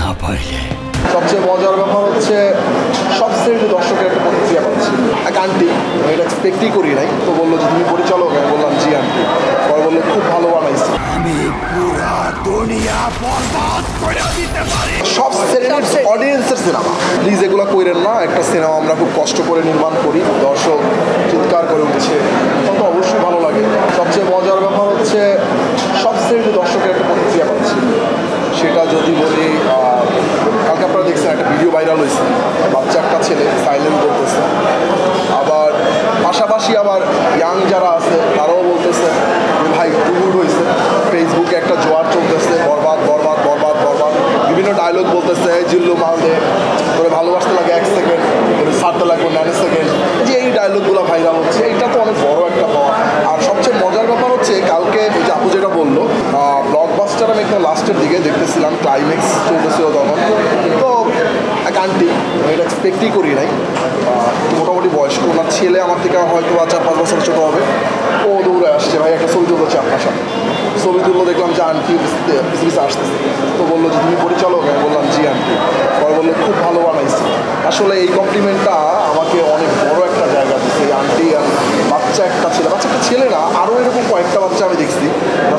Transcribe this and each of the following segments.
না পারলে। সবচেয়ে মজার ব্যাপার হচ্ছে সব শ্রেণীর দর্শকের একটা প্রতিক্রিয়া পাচ্ছি। এক আন্টি, আমি এটা এক্সপেক্টই করি নাই, তো বললো যে তুমি পরিচালক। আমি বললাম জি আন্টি। পরে বললো খুব ভালো বানাইছি। আমি পুরা দুনিয়া বরবাদ করে দিতে পারি। সব শ্রেণীর অডিয়েন্সের সিনেমা, প্লিজ এগুলো কইরেন না। একটা সিনেমা আমরা খুব কষ্ট করে নির্মাণ করি, দর্শক চিৎকার করে উঠছে, তখন তো অবশ্যই ভালো লাগে। সবচেয়ে মজার ব্যাপার হচ্ছে সব শ্রেণীর দর্শকের একটা প্রতিক্রিয়া পাচ্ছি। সেটা যদি বলি, কালকে আপনারা দেখছেন একটা ভিডিও ভাইরাল হয়েছে, বাচ্চা একটা ছেলে সাইলেন্ট করতেছে। আবার পাশাপাশি আবার ইয়াং যারা আছে তারাও বলতেছে যে ভাই টুগুড হয়েছে, ফেসবুকে একটা জোয়ার চলতেছে, বরবাদ বরবাদ বরবাদ বরবাদ, বিভিন্ন ডায়লগ বলতেছে, জিল্লু মাল দে, তোরে ভালোবাসতে লাগে 1 সেকেন্ড, তোরে ছাড়তে লাগবে 9 সেকেন্ড। যে এই ডায়লগগুলো ভাইরাল হচ্ছে, এইটা তো অনেক বড় একটা পাওয়া। আর সবচেয়ে মজার ব্যাপার হচ্ছে কালকে ওই যে আপু যেটা বললো, ব্লকবাস্টার আমি একটা লাস্টের দিকে দেখতেছিলাম, ক্লাইম্যাক্স চলতেছিল তখন। তো এক আন্টি, আমি এটা এক্সপেক্টই করি নাই, মোটামুটি বয়স্ক, ওনার ছেলে আমার থেকে হয়তো 4-5 বছর ছোটো হবে। ও দৌড়ে আসছে, ভাই একটা ছবি তুলছে আপনার সাথে। ছবি তুললো, দেখলাম যে আন্টি পিছিয়ে আসতেছে, তো বললো যে তুমি পরিচালক। আমি বললাম জি আন্টি। পরে বললো খুব ভালো বানাইছি। আসলে এই কমপ্লিমেন্টটা আমাকে অনেক বড় একটা জায়গা দিচ্ছে। এই আন্টি আর বাচ্চা একটা ছেলে না, আরও এরকম কয়েকটা বাচ্চা আমি দেখছি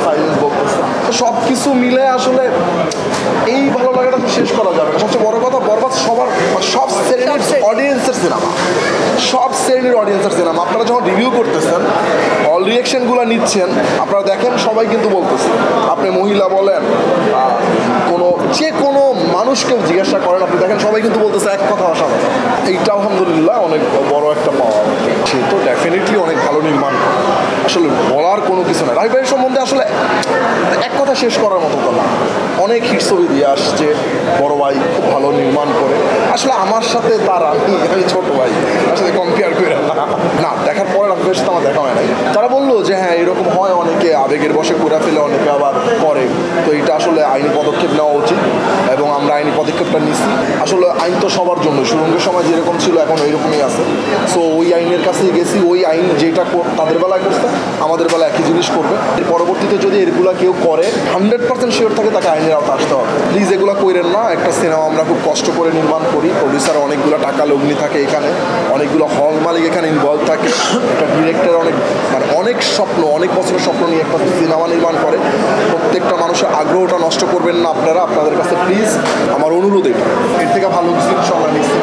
সাইলেন্স বলতেছে। তো সব কিছু মিলে আসলে এই ভালো লাগাটা তো শেষ করা যাবে না। সবচেয়ে বড় কথা, বরবাদ সবার সব শ্রেণীর অডিয়েন্সের সিনেমা, সব শ্রেণীর অডিয়েন্সের সিনেমা। আপনারা যখন রিভিউ করতেছেন, অল রিয়েকশনগুলো নিচ্ছেন, আপনারা দেখেন সবাই কিন্তু বলতেছে, আপনি মহিলা বলেন, যে কোনো মানুষকেও জিজ্ঞাসা করেন, আপনি দেখেন সবাই কিন্তু বলতেছে এক কথা অসাধারণ। এইটা আলহামদুলিল্লাহ অনেক বড় একটা পাওয়া। সে তো ডেফিনেটলি অনেক ভালো নির্মাণ করে, আসলে বলার কোনো কিছু নাই। রাহিব ভাইয়ের সম্বন্ধে আসলে এক কথা শেষ করার মতো কথা। অনেক হিট ছবি দিয়ে আসছে, বড় ভাই খুব ভালো নির্মাণ করে। আসলে আমার সাথে তার, আমি ছোটো ভাই, তার সাথে কম্পেয়ার করে না দেখার পরে রাহিব ভাইয়ের সাথে আমার দেখা হয় নাই। তারা বললো যে হ্যাঁ এরকম হয়, অনেকে আবেগের বশে করে ফেলে, অনেকে আবার করে। তো এটা আসলে আইনি পদক্ষেপ নেওয়া উচিত এবং আমরা আইনি পদক্ষেপটা নিচ্ছি। আসলে আইন তো সবার জন্য, সুরঙ্গের সময় যেরকম ছিল এখন ওইরকমই আছে। সো ওই আইনের কাছেই গেছি, ওই আইন যেটা তাদের বেলায় করছে আমাদের বেলায় একই জিনিস করবে। এর পরবর্তীতে যদি এগুলো কেউ করে 100% শিওর থাকে তাকে আইনের আওতা আসতে হবে। প্লিজ এগুলো কইরেন না। একটা সিনেমা আমরা খুব কষ্ট করে নির্মাণ করি, প্রডিউসার অনেকগুলো টাকা লগ্নি থাকে এখানে, অনেকগুলো হল মালিক এখানে ইনভলভ থাকে, একটা ডিরেক্টর অনেক স্বপ্ন, অনেক বছরের স্বপ্ন নিয়ে একটা সিনেমা নির্মাণ করে। প্রত্যেকটা মানুষের আগ্রহটা নষ্ট করবেন না আপনারা। আপনাদের কাছে প্লিজ আমার অনুরোধ, এটা এর থেকে ভালো কিছু আমরা নিচ্ছি।